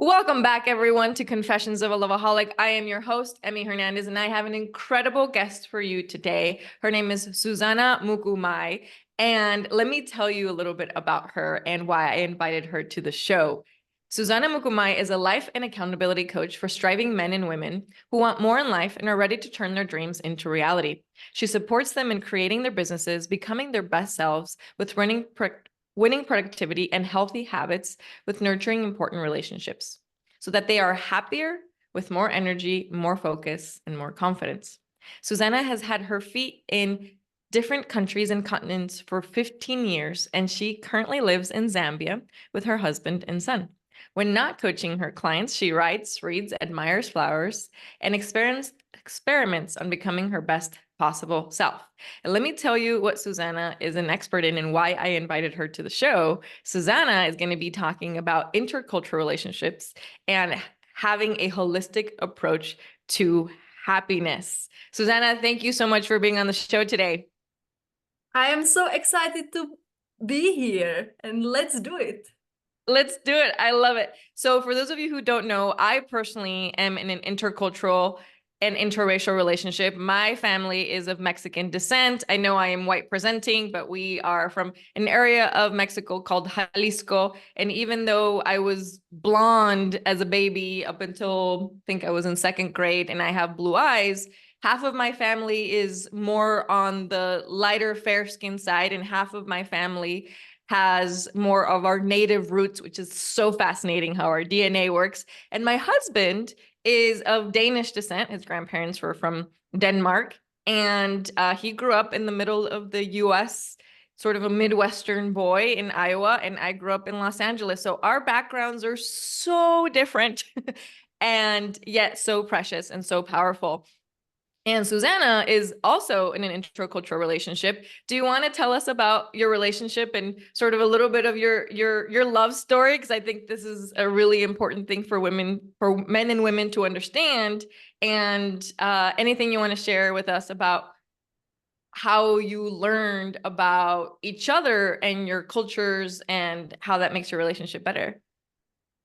Welcome back, everyone, to Confessions of a Loveaholic. I am your host, Emmy Hernandez, and I have an incredible guest for you today. Her name is Zuzana Mukumayi, and let me tell you a little bit about her and why I invited her to the show. Zuzana Mukumayi is a life and accountability coach for striving men and women who want more in life and are ready to turn their dreams into reality. She supports them in creating their businesses, becoming their best selves, with winning productivity and healthy habits with nurturing important relationships so that they are happier with more energy, more focus, and more confidence. Zuzana has had her feet in different countries and continents for 15 years, and she currently lives in Zambia with her husband and son. When not coaching her clients, she writes, reads, admires flowers, and experiments on becoming her best possible self. And let me tell you what Zuzana is an expert in and why I invited her to the show. Zuzana is going to be talking about intercultural relationships and having a holistic approach to happiness. Zuzana, thank you so much for being on the show today. I am so excited to be here, and let's do it. Let's do it. I love it. So for those of you who don't know, I personally am in an intercultural and interracial relationship. My family is of Mexican descent. I know I am white presenting, but we are from an area of Mexico called Jalisco. And even though I was blonde as a baby up until I think I was in second grade and I have blue eyes, half of my family is more on the lighter fair skin side, and half of my family has more of our native roots, which is so fascinating how our DNA works. And my husband is of Danish descent. His grandparents were from Denmark, and he grew up in the middle of the US, sort of a Midwestern boy in Iowa, and I grew up in Los Angeles. So our backgrounds are so different and yet so precious and so powerful. And Zuzana is also in an intercultural relationship. Do you want to tell us about your relationship and sort of a little bit of your love story? Because I think this is a really important thing for men and women to understand. And anything you want to share with us about how you learned about each other and your cultures and how that makes your relationship better.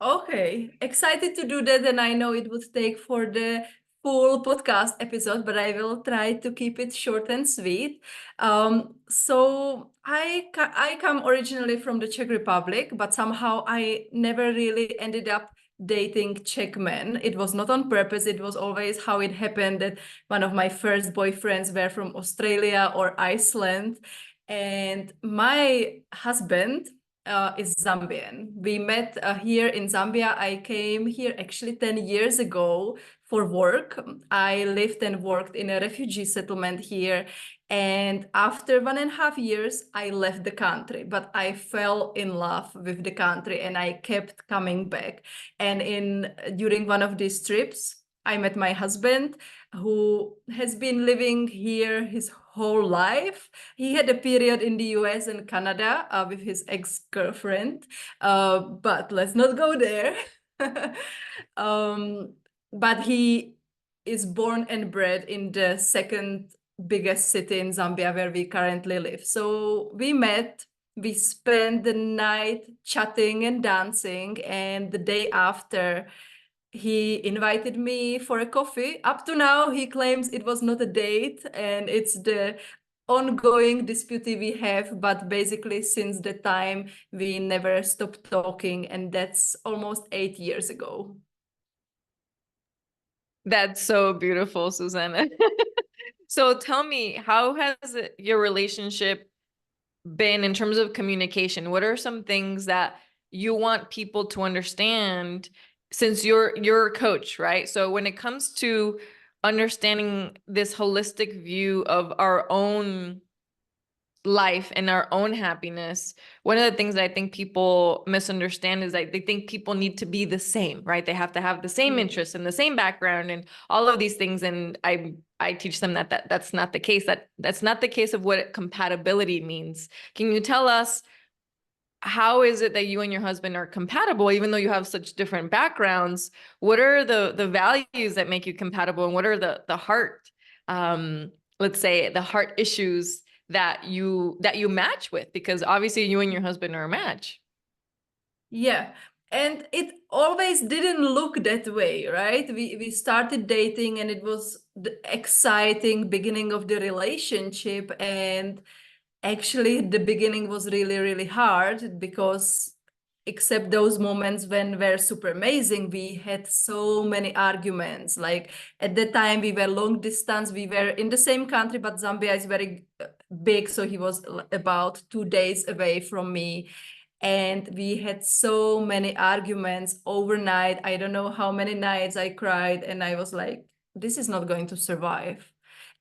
Okay, excited to do that, and I know it would take for the full podcast episode, but I will try to keep it short and sweet. So I come originally from the Czech Republic, but somehow I never really ended up dating Czech men. It was not on purpose. It was always how it happened that one of my first boyfriends were from Australia or Iceland, and my husband is Zambian. We met here in Zambia. I came here actually 10 years ago for work. I lived and worked in a refugee settlement here. And after 1.5 years, I left the country, but I fell in love with the country and I kept coming back. And during one of these trips, I met my husband, who has been living here his whole life. He had a period in the US and Canada with his ex-girlfriend, but let's not go there. But he is born and bred in the second biggest city in Zambia where we currently live. So we met, we spent the night chatting and dancing, and the day after, he invited me for a coffee. Up to now, he claims it was not a date and it's the ongoing dispute we have, but basically since the time we never stopped talking, and that's almost 8 years ago. That's so beautiful, Susanna. So tell me, how has your relationship been in terms of communication? What are some things that you want people to understand since you're a coach, right? So when it comes to understanding this holistic view of our own life and our own happiness, one of the things that I think people misunderstand is that they think people need to be the same, right? They have to have the same interests and the same background and all of these things. And I teach them that that's not the case. That's not the case of what compatibility means. Can you tell us, how is it that you and your husband are compatible, even though you have such different backgrounds? What are the values that make you compatible, and what are the heart, let's say, the heart issues that you match with? Because obviously you and your husband are a match. Yeah. And it always didn't look that way, right? We started dating and it was the exciting beginning of the relationship. And actually, the beginning was really, really hard because except those moments when were super amazing, we had so many arguments. Like at the time we were long distance, we were in the same country, but Zambia is very big. So he was about 2 days away from me. And we had so many arguments overnight. I don't know how many nights I cried, and I was like, this is not going to survive.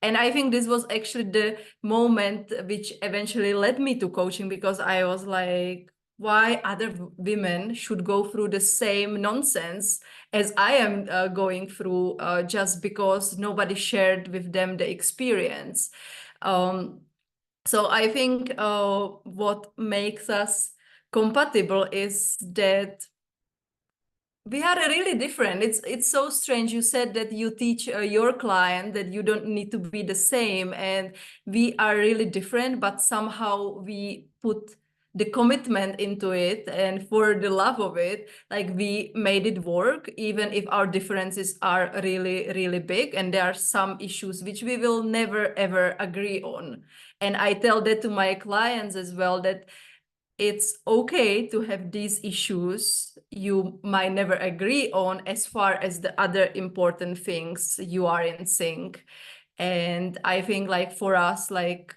And I think this was actually the moment which eventually led me to coaching, because I was like, why other women should go through the same nonsense as I am going through, just because nobody shared with them the experience. So I think what makes us compatible is that we are really different. It's so strange. You said that you teach your client that you don't need to be the same, and we are really different, but somehow we put the commitment into it, and for the love of it, like we made it work, even if our differences are really, really big, and there are some issues which we will never ever agree on. And I tell that to my clients as well, that it's okay to have these issues you might never agree on, as far as the other important things you are in sync. And I think like for us, like,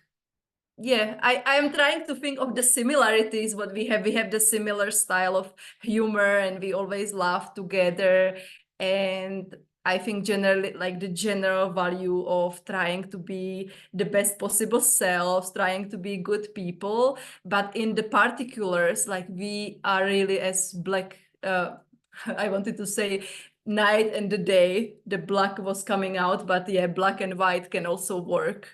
yeah, I'm trying to think of the similarities what we have. We have the similar style of humor, and we always laugh together. And I think generally, like the general value of trying to be the best possible selves, trying to be good people. But in the particulars, like we are really as black, I wanted to say night and the day, the black was coming out, but yeah, black and white can also work.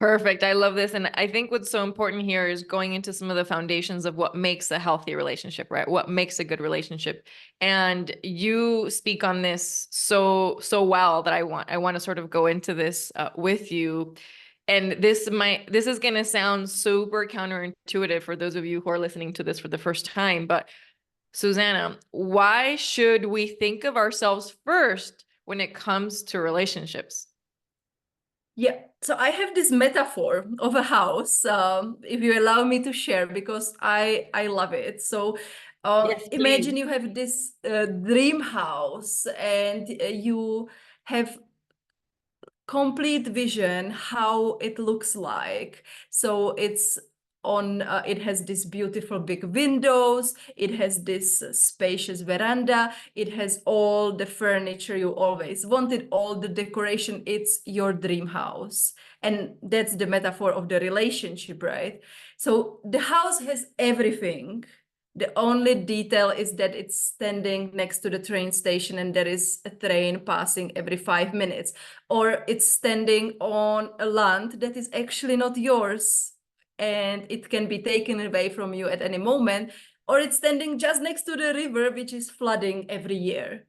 Perfect. I love this. And I think what's so important here is going into some of the foundations of what makes a healthy relationship, right? What makes a good relationship. And you speak on this so well that I want to sort of go into this with you. And this is going to sound super counterintuitive for those of you who are listening to this for the first time, but Zuzana, why should we think of ourselves first when it comes to relationships? Yeah, so I have this metaphor of a house, if you allow me to share, because I love it. So Yes, imagine please. you have this dream house, and you have complete vision how it looks like. So it's on it has this beautiful big windows, it has this spacious veranda, it has all the furniture you always wanted, all the decoration. It's your dream house. And that's the metaphor of the relationship, right? So the house has everything. The only detail is that it's standing next to the train station and there is a train passing every 5 minutes, or it's standing on a land that is actually not yours and it can be taken away from you at any moment, or it's standing just next to the river, which is flooding every year.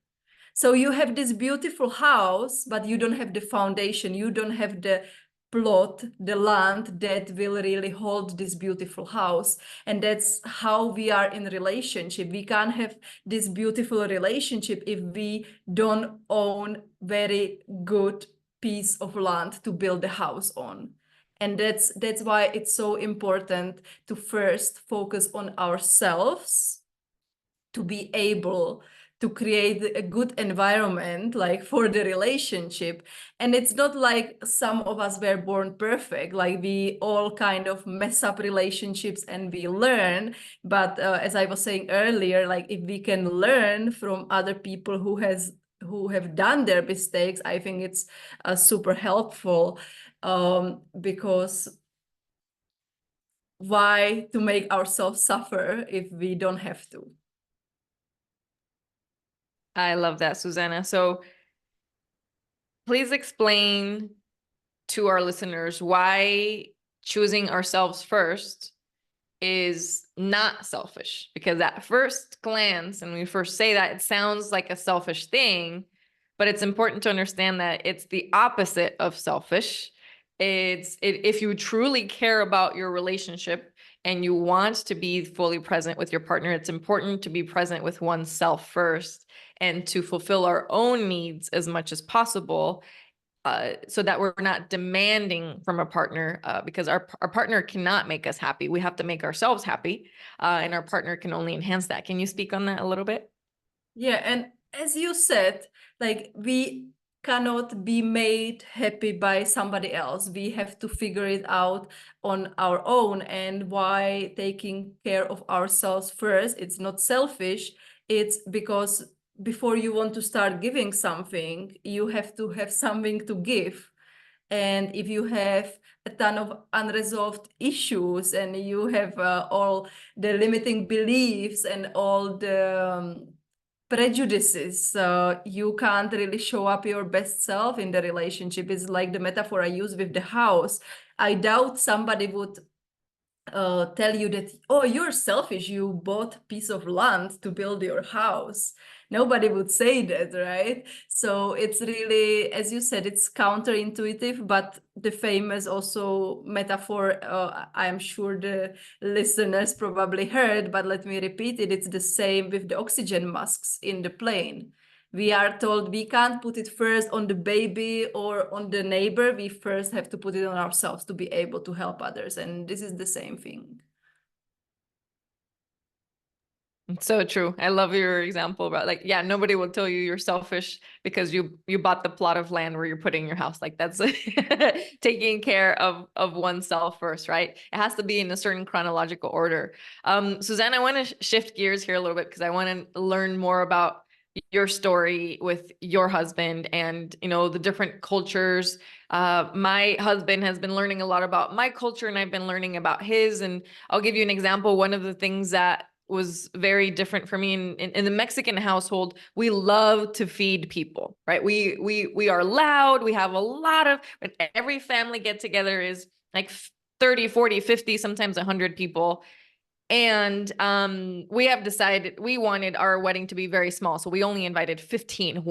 So you have this beautiful house, but you don't have the foundation. You don't have the plot, the land that will really hold this beautiful house. And that's how we are in relationship. We can't have this beautiful relationship if we don't own very good piece of land to build a house on. And that's why it's so important to first focus on ourselves, to be able to create a good environment like for the relationship. And it's not like some of us were born perfect, like we all kind of mess up relationships and we learn. But as I was saying earlier, like if we can learn from other people who have done their mistakes, I think it's super helpful, because why to make ourselves suffer if we don't have to? I love that, Susanna. So please explain to our listeners why choosing ourselves first is not selfish. Because at first glance, and when we first say that, it sounds like a selfish thing, but it's important to understand that it's the opposite of selfish. If you truly care about your relationship, and you want to be fully present with your partner, it's important to be present with oneself first and to fulfill our own needs as much as possible, so that we're not demanding from a partner, because our partner cannot make us happy. We have to make ourselves happy, and our partner can only enhance that. Can you speak on that a little bit? Yeah, and as you said, like we cannot be made happy by somebody else. We have to figure it out on our own. And why taking care of ourselves first, it's not selfish. It's because before you want to start giving something, you have to have something to give. And if you have a ton of unresolved issues and you have all the limiting beliefs and all the prejudices, you can't really show up your best self in the relationship. It's like the metaphor I use with the house. I doubt somebody would tell you that, oh, you're selfish, you bought a piece of land to build your house. Nobody would say that, right? So it's really, as you said, it's counterintuitive, but the famous also metaphor, I'm sure the listeners probably heard, but let me repeat it. It's the same with the oxygen masks in the plane. We are told we can't put it first on the baby or on the neighbor. We first have to put it on ourselves to be able to help others. And this is the same thing. It's so true. I love your example about, like, yeah, nobody will tell you you're selfish because you bought the plot of land where you're putting your house. Like, that's taking care of oneself first, right? It has to be in a certain chronological order. Zuzana, I want to shift gears here a little bit because I want to learn more about your story with your husband and, you know, the different cultures. My husband has been learning a lot about my culture and I've been learning about his. And I'll give you an example. One of the things that was very different for me in the Mexican household, we love to feed people, right? We are loud. We have a lot of, every family get together is like 30, 40, 50, sometimes 100 people. And we have decided we wanted our wedding to be very small. So we only invited 15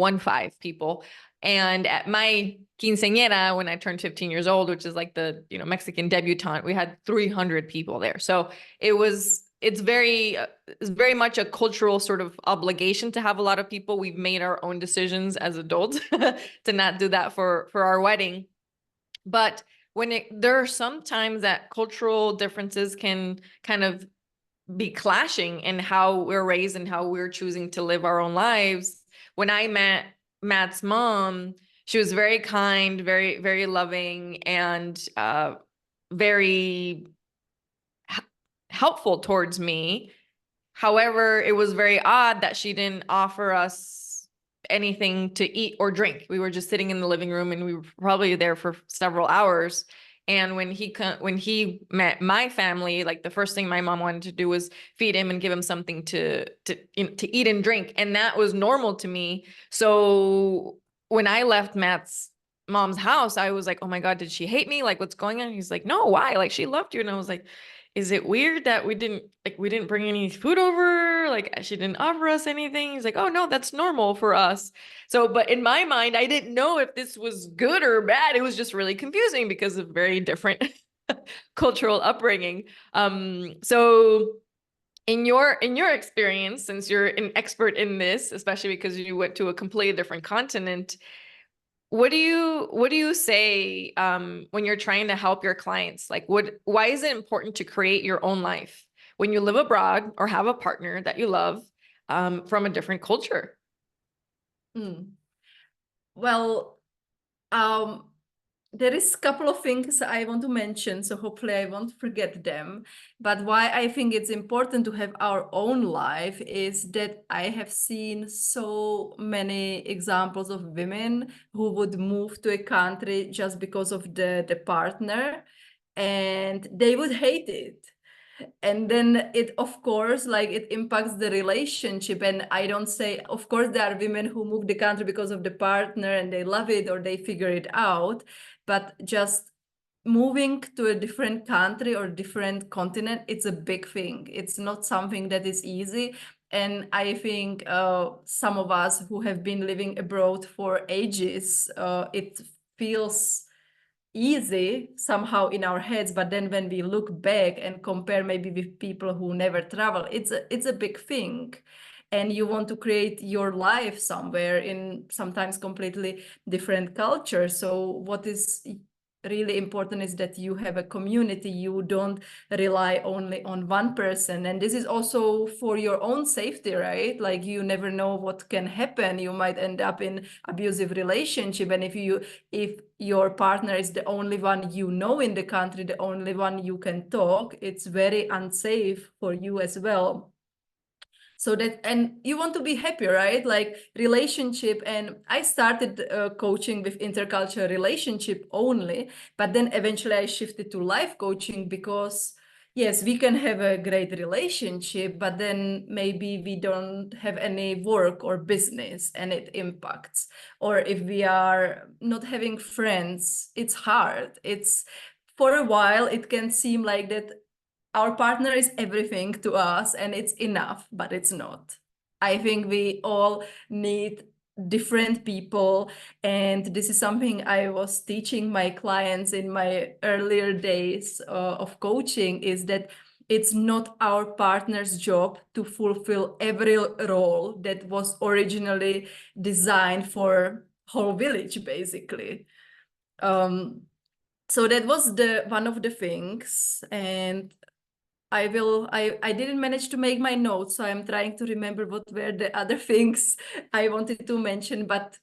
people. And at my quinceañera, when I turned 15 years old, which is like the, you know, Mexican debutante, we had 300 people there. So it's very much a cultural sort of obligation to have a lot of people. We've made our own decisions as adults to not do that for our wedding. But there are some times that cultural differences can kind of be clashing in how we're raised and how we're choosing to live our own lives. When I met Matt's mom, she was very kind, very, very loving, and very helpful towards me. However, it was very odd that she didn't offer us anything to eat or drink. We were just sitting in the living room and we were probably there for several hours. And when he met my family, like the first thing my mom wanted to do was feed him and give him something to eat and drink. And that was normal to me. So when I left Matt's mom's house, I was like, oh my God, did she hate me? Like, what's going on? He's like, no, why? Like, she loved you. And I was like, is it weird that we didn't bring any food over? Like, she didn't offer us anything. He's like, oh no, that's normal for us. So, but in my mind, I didn't know if this was good or bad. It was just really confusing because of very different cultural upbringing. So in your experience, since you're an expert in this, especially because you went to a completely different continent, what do you say when you're trying to help your clients? Like, why is it important to create your own life when you live abroad or have a partner that you love from a different culture? Well, there is a couple of things I want to mention, so hopefully I won't forget them. But why I think it's important to have our own life is that I have seen so many examples of women who would move to a country just because of the partner, and they would hate it. And then it, of course, like it impacts the relationship. And I don't say, of course, there are women who move the country because of the partner and they love it or they figure it out, but just moving to a different country or different continent, it's a big thing. It's not something that is easy. And I think some of us who have been living abroad for ages, it feels easy somehow in our heads, but then when we look back and compare maybe with people who never travel, it's a big thing. And you want to create your life somewhere in sometimes completely different culture. So what is really important is that you have a community. You don't rely only on one person. And this is also for your own safety, right? Like you never know what can happen. You might end up in abusive relationship. And if your partner is the only one you know in the country, the only one you can talk, it's very unsafe for you as well. So that, and you want to be happy, right? Like relationship. And I started coaching with intercultural relationship only, but then eventually I shifted to life coaching because yes, we can have a great relationship, but then maybe we don't have any work or business and it impacts. Or if we are not having friends, it's hard. It's for a while, it can seem like that our partner is everything to us and it's enough, but it's not. I think we all need different people. And this is something I was teaching my clients in my earlier days of coaching, is that it's not our partner's job to fulfill every role that was originally designed for whole village, basically. So that was the one of the things. And I didn't manage to make my notes, so I'm trying to remember what were the other things I wanted to mention, but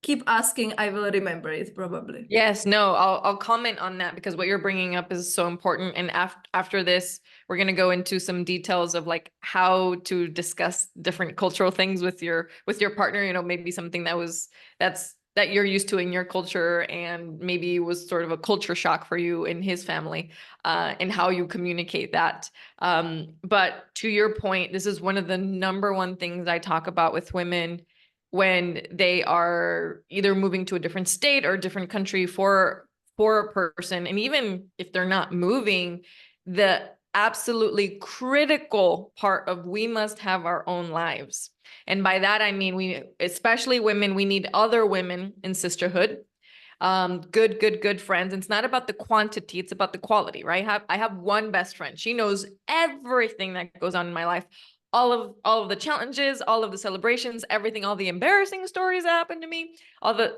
keep asking, I will remember it probably. Yes, no, I'll comment on that because what you're bringing up is so important. And after this, we're going to go into some details of like how to discuss different cultural things with your partner, you know, maybe something that you're used to in your culture and maybe was sort of a culture shock for you in his family, and how you communicate that. But to your point, this is one of the number one things I talk about with women when they are either moving to a different state or a different country for a person. And even if they're not moving, the absolutely critical part of we must have our own lives. And by that, I mean, we, especially women, we need other women in sisterhood. Good friends. And it's not about the quantity, it's about the quality, right? I have one best friend. She knows everything that goes on in my life, all of the challenges, all of the celebrations, everything, all the embarrassing stories that happened to me,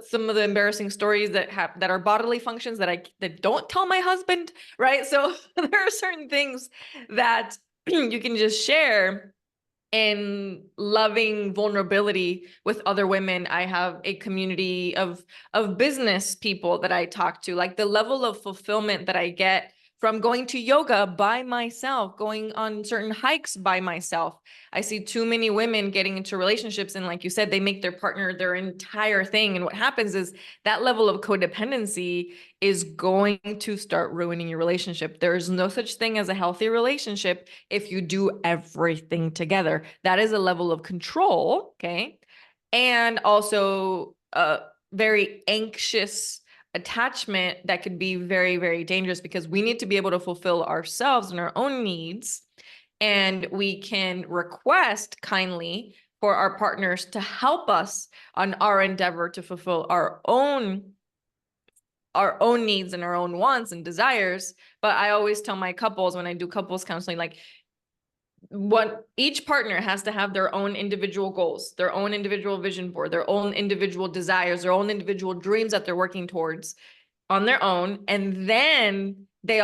some of the embarrassing stories that are bodily functions that don't tell my husband, right? So there are certain things that you can just share in loving vulnerability with other women. I have a community of business people that I talk to. Like the level of fulfillment that I get from going to yoga by myself, going on certain hikes by myself. I see too many women getting into relationships, and like you said, they make their partner their entire thing. And what happens is that level of codependency is going to start ruining your relationship. There's no such thing as a healthy relationship if you do everything together. That is a level of control, okay? And also a very anxious attachment that could be very, very dangerous, because we need to be able to fulfill ourselves and our own needs. And we can request kindly for our partners to help us on our endeavor to fulfill our own needs and our own wants and desires. But I always tell my couples when I do couples counseling, like, what each partner has to have their own individual goals, their own individual vision board, their own individual desires, their own individual dreams that they're working towards on their own. And then they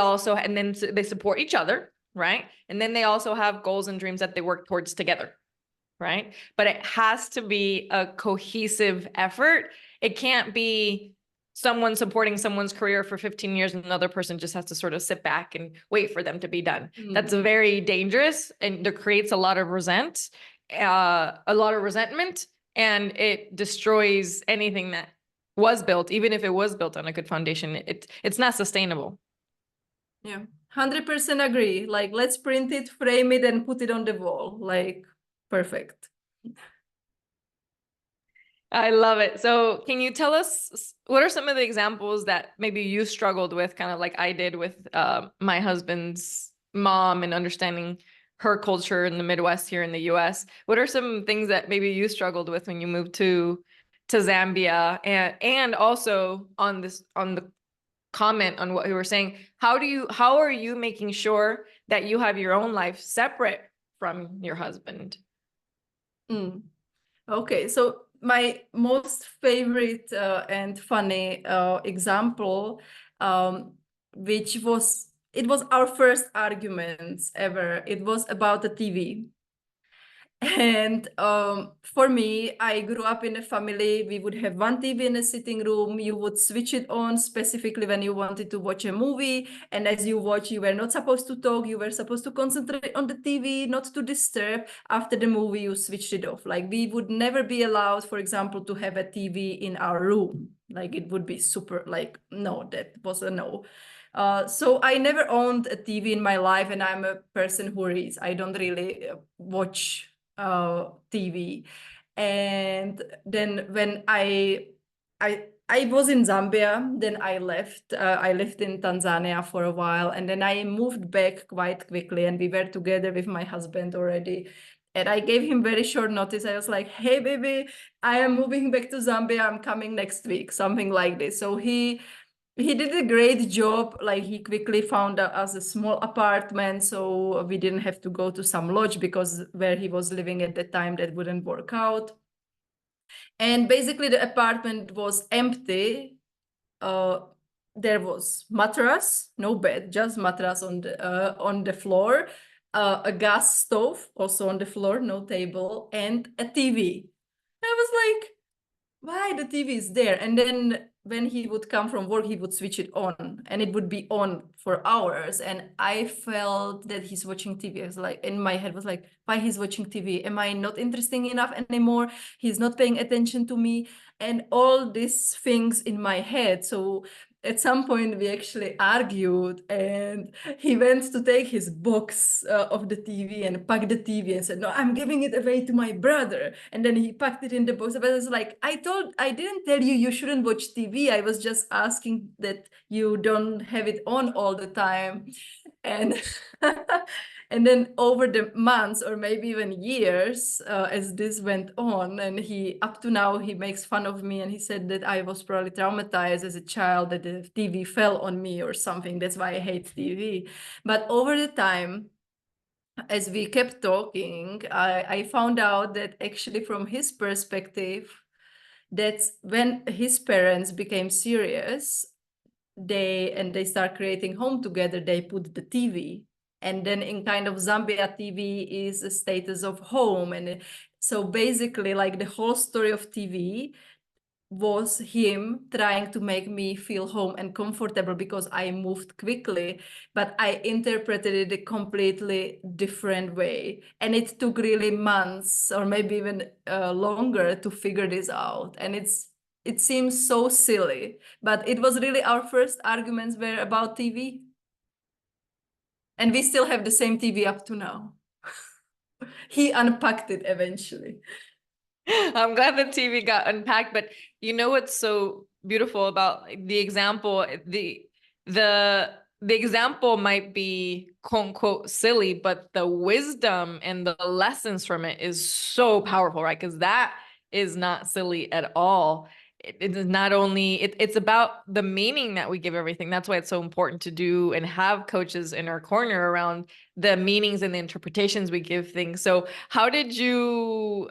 support each other, right? And then they also have goals and dreams that they work towards together, right? But it has to be a cohesive effort. It can't be someone supporting someone's career for 15 years and another person just has to sort of sit back and wait for them to be done. That's very dangerous, and it creates a lot of resentment, and it destroys anything that was built. Even if it was built on a good foundation, it's not sustainable. Yeah, 100% agree. Like, let's print it, frame it, and put it on the wall. Like, perfect. I love it. So can you tell us what are some of the examples that maybe you struggled with, kind of like I did with my husband's mom and understanding her culture in the Midwest here in the US? What are some things that maybe you struggled with when you moved to Zambia, and also on the comment on what you were saying. How are you making sure that you have your own life separate from your husband? Okay, so my most favorite and funny example, it was our first arguments ever. It was about the TV. And for me, I grew up in a family. We would have one TV in a sitting room. You would switch it on specifically when you wanted to watch a movie. And as you watch, you were not supposed to talk. You were supposed to concentrate on the TV, not to disturb. After the movie, you switched it off. Like we would never be allowed, for example, to have a TV in our room. Like it would be super, like, no, that was a no. So I never owned a TV in my life, and I'm a person who reads. I don't really watch TV. And then when I was in Zambia, then I left. I lived in Tanzania for a while, and then I moved back quite quickly, and we were together with my husband already. And I gave him very short notice. I was like, "Hey, baby, I am moving back to Zambia. I'm coming next week," something like this. So he did a great job. Like he quickly found us a small apartment, so we didn't have to go to some lodge because where he was living at the time, that wouldn't work out. And basically the apartment was empty. There was mattress, no bed, just mattress on the floor, a gas stove also on the floor, no table, and a TV. I was like, why the TV is there? And then when he would come from work, he would switch it on, and it would be on for hours. And I felt that he's watching TV. I was like, in my head was like, why he's watching TV? Am I not interesting enough anymore? He's not paying attention to me, and all these things in my head. So at some point we actually argued, and he went to take his box of the TV and pack the TV and said, no, I'm giving it away to my brother. And then he packed it in the box. But I was like, I didn't tell you you shouldn't watch TV. I was just asking that you don't have it on all the time. And and then over the months or maybe even years, as this went on, and up to now he makes fun of me, and he said that I was probably traumatized as a child, that the TV fell on me or something. That's why I hate TV. But over the time, as we kept talking, I found out that actually from his perspective, that's when his parents became serious, they start creating home together, they put the TV. And then in kind of Zambia, TV is a status of home. And so basically, like the whole story of TV was him trying to make me feel home and comfortable because I moved quickly, but I interpreted it a completely different way. And it took really months or maybe even longer to figure this out. And it seems so silly, but it was really our first arguments were about TV. And we still have the same TV up to now. He unpacked it eventually. I'm glad the TV got unpacked, but you know what's so beautiful about the example, the example might be quote unquote silly, but the wisdom and the lessons from it is so powerful, right? Because that is not silly at all. It is not only it's about the meaning that we give everything. That's why it's so important to do and have coaches in our corner around the meanings and the interpretations we give things. So how did you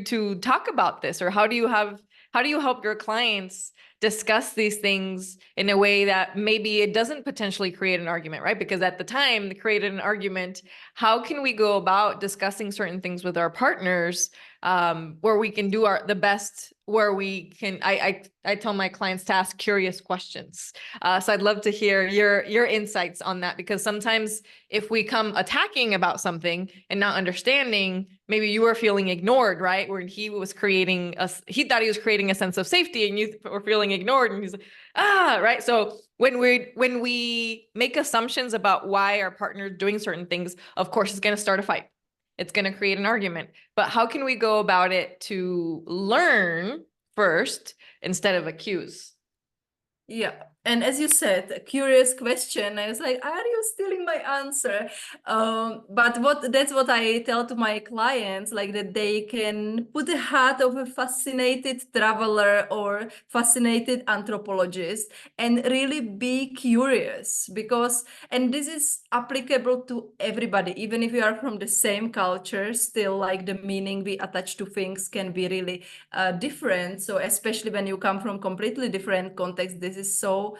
two talk about this, or how do you help your clients discuss these things in a way that maybe it doesn't potentially create an argument, right? Because at the time they created an argument. How can we go about discussing certain things with our partners where we can do the best, where we can, I tell my clients to ask curious questions. So I'd love to hear your insights on that, because sometimes if we come attacking about something and not understanding, maybe you were feeling ignored, right? Where he thought he was creating a sense of safety, and you were feeling ignored, and he's like, right? So when we make assumptions about why our partner is doing certain things, of course, it's going to start a fight. It's going to create an argument. But how can we go about it to learn first instead of accuse? Yeah. And as you said, a curious question. I was like, are you stealing my answer? But that's what I tell to my clients, like that they can put the hat of a fascinated traveler or fascinated anthropologist and really be curious because, and this is applicable to everybody, even if you are from the same culture, still like the meaning we attach to things can be really different. So especially when you come from completely different context, this is so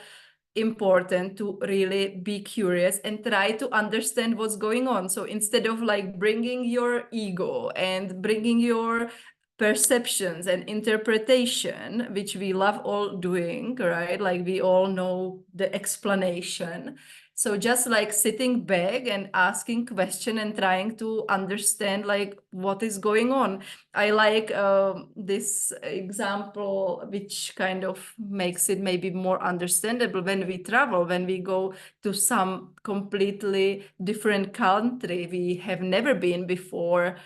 important to really be curious and try to understand what's going on. So instead of like bringing your ego and bringing your perceptions and interpretation, which we love all doing, right? Like we all know the explanation. So just like sitting back and asking question and trying to understand like what is going on. I like this example, which kind of makes it maybe more understandable when we travel, when we go to some completely different country we have never been before.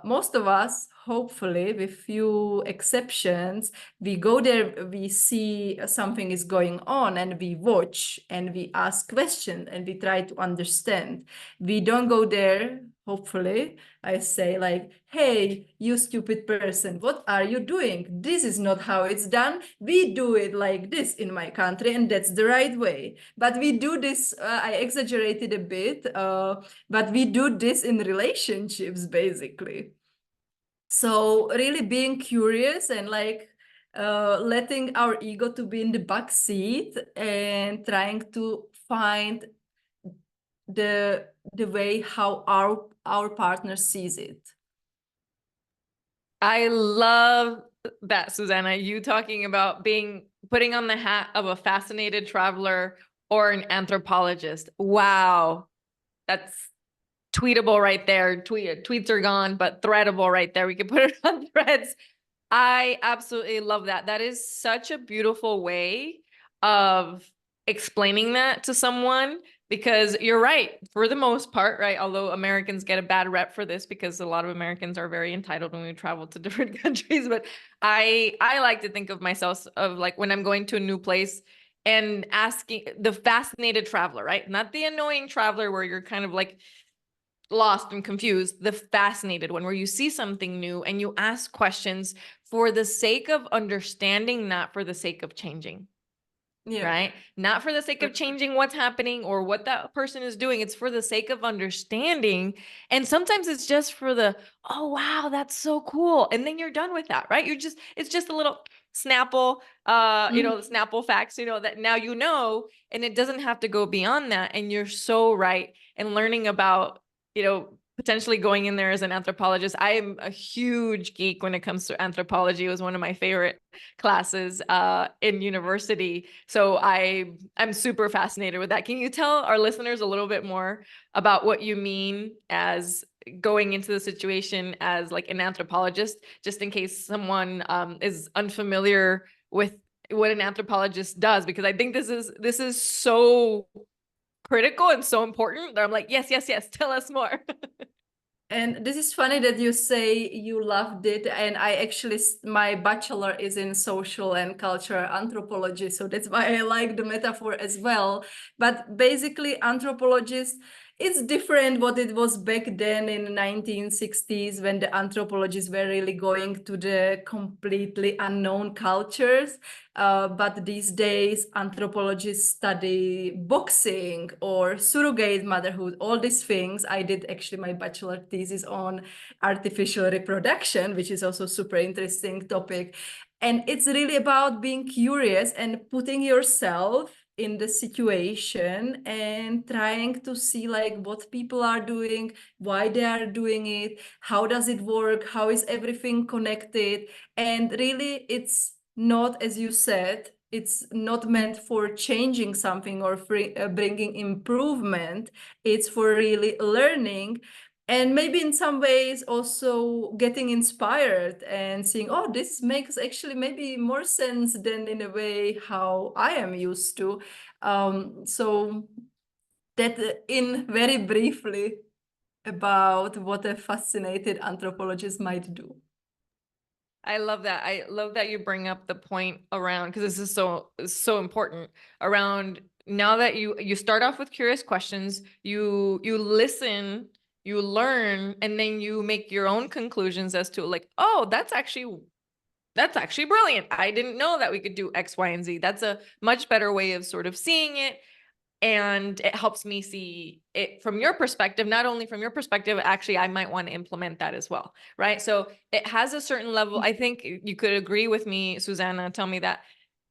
Most of us, hopefully, with few exceptions, we go there, we see something is going on, and we watch and we ask questions and we try to understand. We don't go there, hopefully, I say like, hey, you stupid person, what are you doing? This is not how it's done. We do it like this in my country, and that's the right way. But we do this, I exaggerated a bit, but we do this in relationships, basically. So really being curious and like letting our ego to be in the back seat and trying to find the way how our partner sees it. I love that, Susanna, you talking about putting on the hat of a fascinated traveler or an anthropologist. Wow. That's tweetable right there. Tweets are gone, but threadable right there. We can put it on threads. I absolutely love that. That is such a beautiful way of explaining that to someone because you're right, for the most part, right? Although Americans get a bad rep for this because a lot of Americans are very entitled when we travel to different countries, but I like to think of myself of like when I'm going to a new place and asking the fascinated traveler, right? Not the annoying traveler where you're kind of like lost and confused, the fascinated one where you see something new and you ask questions for the sake of understanding, not for the sake of changing. Yeah. Right? Not for the sake of changing what's happening or what that person is doing. It's for the sake of understanding. And sometimes it's just for the, oh, wow, that's so cool. And then you're done with that, right? It's just a little Snapple, Snapple facts, that now and it doesn't have to go beyond that. And you're so right. And learning about, potentially going in there as an anthropologist. I am a huge geek when it comes to anthropology. It was one of my favorite classes in university. So I'm super fascinated with that. Can you tell our listeners a little bit more about what you mean as going into the situation as like an anthropologist, just in case someone is unfamiliar with what an anthropologist does? Because I think this is so critical and so important that I'm like, yes, tell us more. And this is funny that you say you loved it. And I actually, my bachelor is in social and cultural anthropology. So that's why I like the metaphor as well. But basically, anthropologists, it's different what it was back then in the 1960s when the anthropologists were really going to the completely unknown cultures. But these days, anthropologists study boxing or surrogate motherhood, all these things. I did actually my bachelor thesis on artificial reproduction, which is also super interesting topic. And it's really about being curious and putting yourself in the situation and trying to see like what people are doing, why they are doing it, how does it work, how is everything connected. And really it's not, as you said, it's not meant for changing something or bringing improvement. It's for really learning and maybe in some ways also getting inspired and seeing, oh, this makes actually maybe more sense than in a way how I am used to. So that in very briefly about what a fascinated anthropologist might do. I love that. I love that you bring up the point around, because this is so important, around now that you start off with curious questions, you listen, you learn, and then you make your own conclusions as to like, oh, that's actually brilliant. I didn't know that we could do X, Y, and Z. That's a much better way of sort of seeing it. And it helps me see it from your perspective. Not only from your perspective, actually, I might want to implement that as well, right? So it has a certain level. I think you could agree with me, Zuzana, tell me that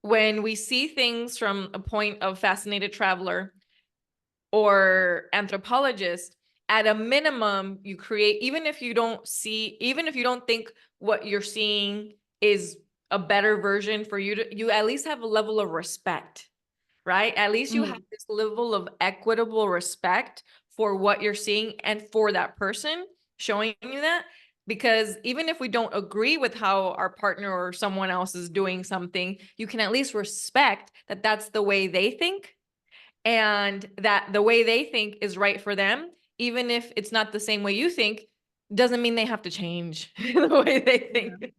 when we see things from a point of fascinated traveler or anthropologist, at a minimum, you create, even if you don't think what you're seeing is a better version for you, you at least have a level of respect, right? At least you have Mm. this level of equitable respect for what you're seeing and for that person showing you that. Because even if we don't agree with how our partner or someone else is doing something, you can at least respect that that's the way they think, and that the way they think is right for them. Even if it's not the same way you think, doesn't mean they have to change the way they think.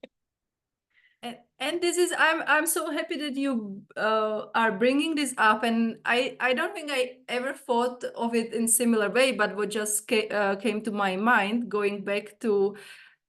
And this is, I'm so happy that you are bringing this up, and I don't think I ever thought of it in similar way, but what just came to my mind going back to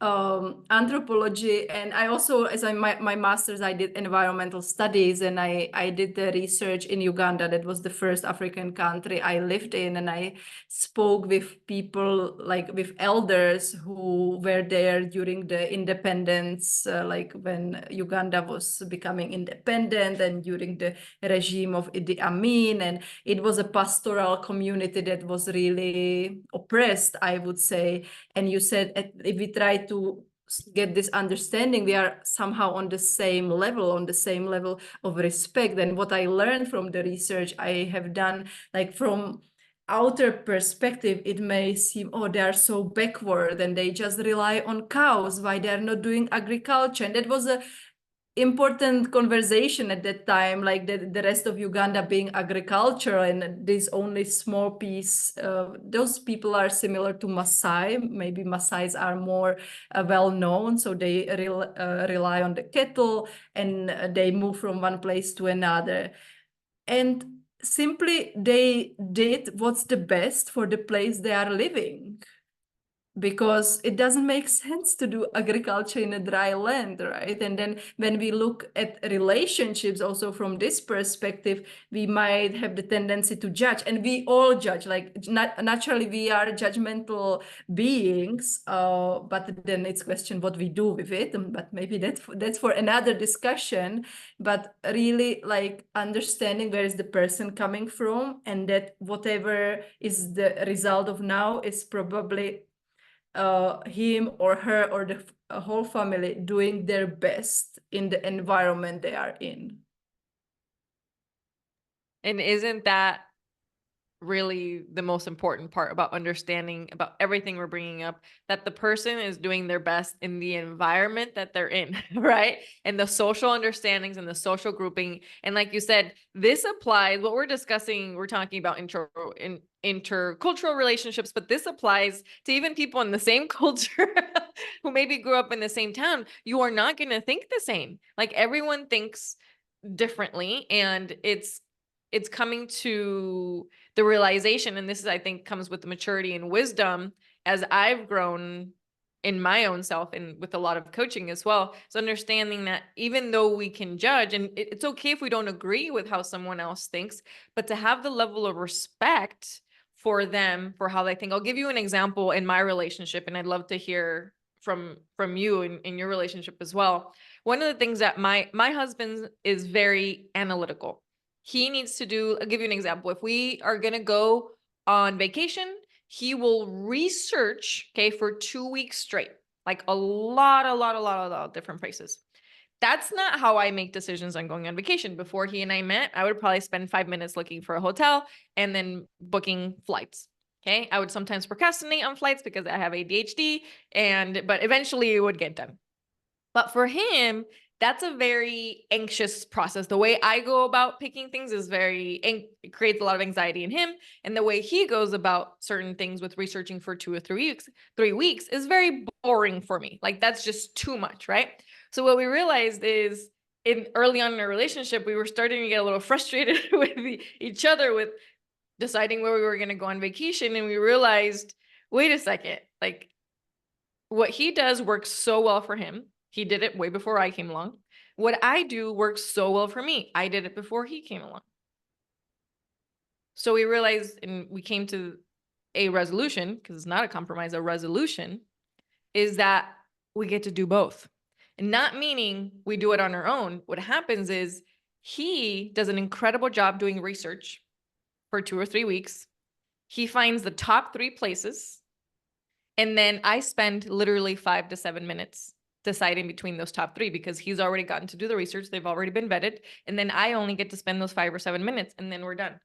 anthropology. And I also, as my master's, I did environmental studies, and I did the research in Uganda. That was the first African country I lived in, and I spoke with people, like with elders who were there during the independence, like when Uganda was becoming independent, and during the regime of Idi Amin. And it was a pastoral community that was really oppressed, I would say. And you said if we try to get this understanding, we are somehow on the same level of respect. And what I learned from the research I have done, like from outer perspective, it may seem, oh, they are so backward and they just rely on cows, why they're not doing agriculture. And that was a important conversation at that time, like the rest of Uganda being agriculture, and this only small piece. Those people are similar to Maasai. Maybe Maasais are more well known, so they rely on the cattle, and they move from one place to another. And simply they did what's the best for the place they are living, because it doesn't make sense to do agriculture in a dry land, right? And then when we look at relationships also from this perspective, we might have the tendency to judge, and we all judge, like naturally we are judgmental beings, but then it's question what we do with it. But maybe that's for another discussion. But really, like, understanding where is the person coming from, and that whatever is the result of now is probably him or her or the whole family doing their best in the environment they are in. And isn't that really the most important part about understanding about everything we're bringing up, that the person is doing their best in the environment that they're in, right? And the social understandings and the social grouping. And like you said, this applies, what we're discussing, we're talking about intercultural relationships, but this applies to even people in the same culture who maybe grew up in the same town. You are not going to think the same. Like, everyone thinks differently, and it's coming to the realization, and this is, I think, comes with the maturity and wisdom as I've grown in my own self and with a lot of coaching as well. So understanding that even though we can judge, and it's okay if we don't agree with how someone else thinks, but to have the level of respect for them, for how they think. I'll give you an example in my relationship, and I'd love to hear from you in your relationship as well. One of the things that my husband is very analytical. He needs to do, I'll give you an example. If we are going to go on vacation, he will research, okay, for 2 weeks straight, like a lot of different places. That's not how I make decisions on going on vacation. Before he and I met, I would probably spend 5 minutes looking for a hotel and then booking flights. Okay. I would sometimes procrastinate on flights because I have ADHD, but eventually it would get done. But for him, that's a very anxious process. The way I go about picking things is it creates a lot of anxiety in him. And the way he goes about certain things with researching for 2 or 3 weeks is very boring for me. Like, that's just too much, right? So what we realized is in early on in our relationship, we were starting to get a little frustrated with each other with deciding where we were going to go on vacation. And we realized, wait a second, like what he does works so well for him. He did it way before I came along. What I do works so well for me. I did it before he came along. So we realized, and we came to a resolution, because it's not a compromise, a resolution, is that we get to do both. And not meaning we do it on our own. What happens is he does an incredible job doing research for 2 or 3 weeks. He finds the top 3 places. And then I spend literally 5 to 7 minutes deciding between those top 3 because he's already gotten to do the research. They've already been vetted. And then I only get to spend those 5 or 7 minutes and then we're done.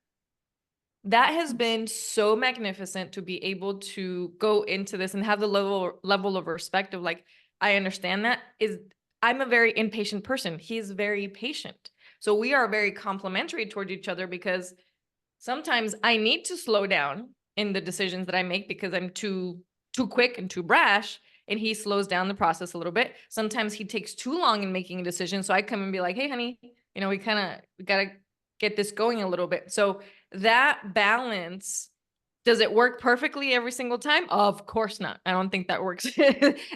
That has been so magnificent to be able to go into this and have the level of respect of like, I understand that is, I'm a very impatient person. He's very patient. So we are very complementary toward each other because sometimes I need to slow down in the decisions that I make because I'm too quick and too brash, and he slows down the process a little bit. Sometimes he takes too long in making a decision. So I come and be like, hey, honey, we got to get this going a little bit. So that balance, does it work perfectly every single time? Of course not. I don't think that works.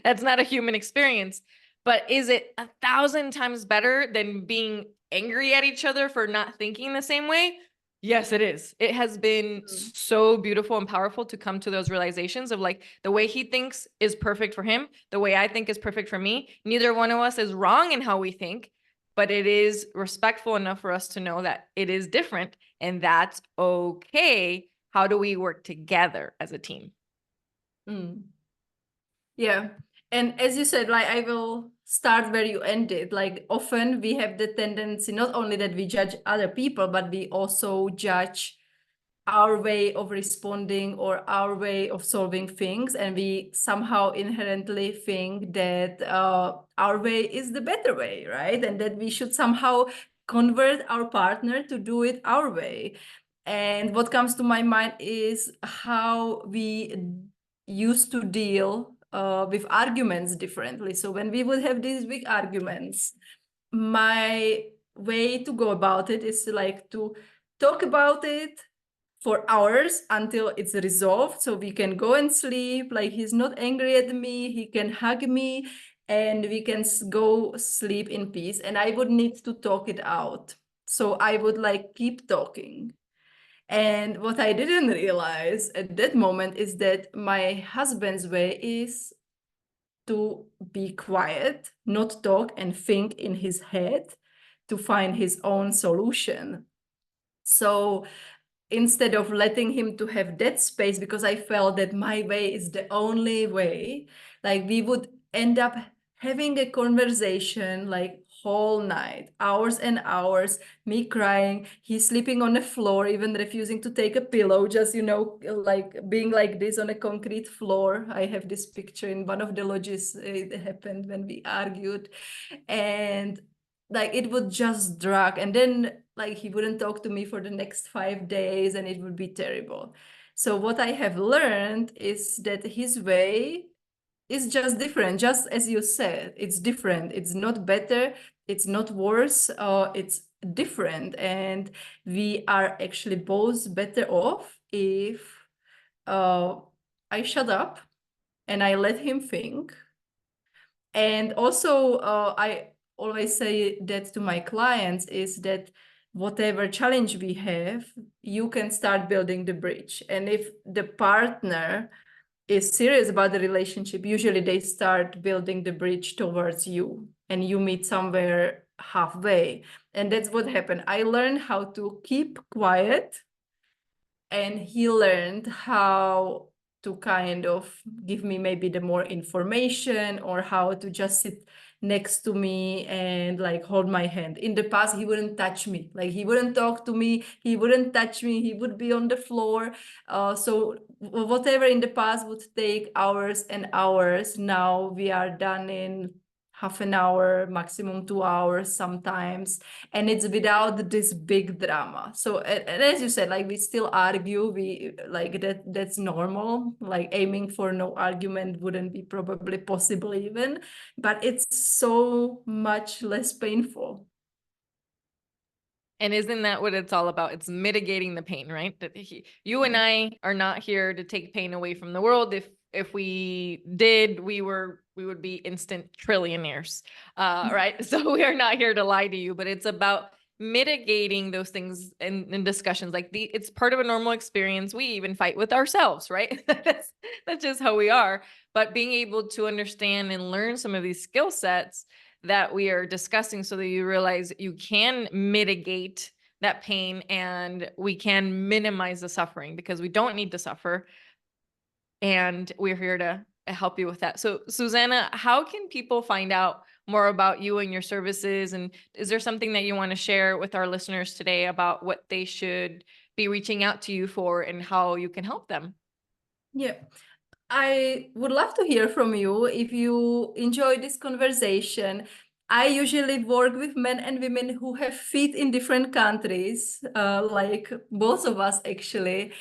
That's not a human experience. But is it 1,000 times better than being angry at each other for not thinking the same way? Yes, it is. It has been so beautiful and powerful to come to those realizations of like the way he thinks is perfect for him. The way I think is perfect for me. Neither one of us is wrong in how we think, but it is respectful enough for us to know that it is different and that's okay. How do we work together as a team? Yeah. And as you said, like I will start where you ended. Like often we have the tendency, not only that we judge other people, but we also judge our way of responding or our way of solving things. And we somehow inherently think that our way is the better way, right? And that we should somehow convert our partner to do it our way. And what comes to my mind is how we used to deal with arguments differently. So when we would have these big arguments, my way to go about it is to talk about it for hours until it's resolved, so we can go and sleep. Like he's not angry at me, he can hug me, and we can go sleep in peace. And I would need to talk it out. So I would keep talking. And what I didn't realize at that moment is that my husband's way is to be quiet, not talk, and think in his head to find his own solution. So instead of letting him to have that space, because I felt that my way is the only way, we would end up having a conversation whole night, hours and hours, me crying, he sleeping on the floor, even refusing to take a pillow, just being like this on a concrete floor. I have this picture in one of the lodges. It happened when we argued, and it would just drag, and then he wouldn't talk to me for the next 5 days, and it would be terrible. So what I have learned is that his way is just different. Just as you said, it's different. It's not better, it's not worse, it's different. And we are actually both better off if I shut up and I let him think. And also, I always say that to my clients is that whatever challenge we have, you can start building the bridge. And if the partner is serious about the relationship, usually they start building the bridge towards you, and you meet somewhere halfway. And that's what happened. I learned how to keep quiet, and he learned how to kind of give me maybe the more information, or how to just sit next to me and hold my hand. In the past, he wouldn't touch me. He wouldn't talk to me, he wouldn't touch me, he would be on the floor. So whatever in the past would take hours and hours, now we are done in half an hour, maximum 2 hours sometimes, and it's without this big drama. So, and as you said, like we still argue, we like that's normal. Like aiming for no argument wouldn't be probably possible even, but it's so much less painful. And isn't that what it's all about? It's mitigating the pain, right? You and I are not here to take pain away from the world. If we did, we would be instant trillionaires, right? So we are not here to lie to you, but it's about mitigating those things in discussions. Like it's part of a normal experience. We even fight with ourselves, right? That's just how we are. But being able to understand and learn some of these skill sets that we are discussing so that you realize you can mitigate that pain and we can minimize the suffering because we don't need to suffer. And we're here to help you with that. So Zuzana, how can people find out more about you and your services? And is there something that you want to share with our listeners today about what they should be reaching out to you for and how you can help them? Yeah. I would love to hear from you if you enjoy this conversation. I usually work with men and women who have feet in different countries, like both of us actually.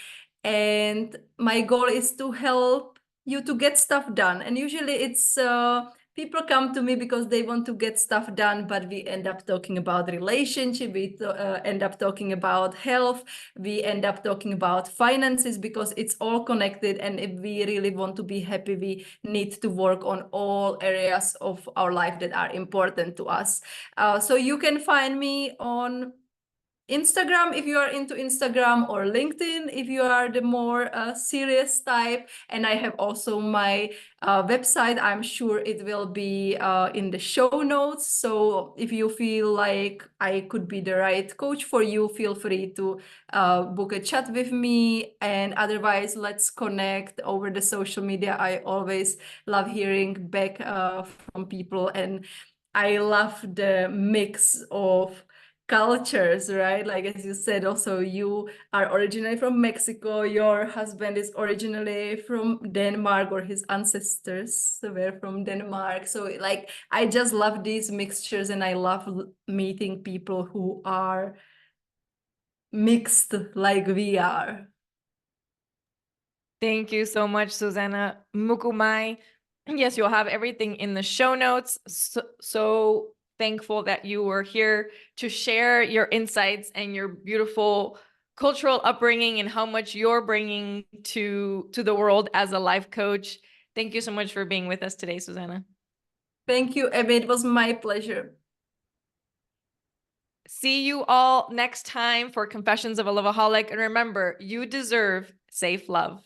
And my goal is to help you to get stuff done. And usually it's people come to me because they want to get stuff done, but we end up talking about relationship, we end up talking about health, we end up talking about finances because it's all connected. And if we really want to be happy, we need to work on all areas of our life that are important to us. So you can find me on Instagram if you are into Instagram, or LinkedIn if you are the more serious type. And I have also my website. I'm sure it will be in the show notes. So if you feel like I could be the right coach for you, feel free to book a chat with me. And otherwise, let's connect over the social media. I always love hearing back from people. And I love the mix of cultures, right? Like as you said, also you are originally from Mexico, your husband is originally from Denmark, or his ancestors were from Denmark. So like I just love these mixtures, and I love meeting people who are mixed like we are. Thank you so much, Zuzana Mukumayi. Yes, you'll have everything in the show notes. So thankful that you were here to share your insights and your beautiful cultural upbringing and how much you're bringing to the world as a life coach. Thank you so much for being with us today, Zuzana. Thank you, Abby. It was my pleasure. See you all next time for Confessions of a Loveaholic. And remember, you deserve safe love.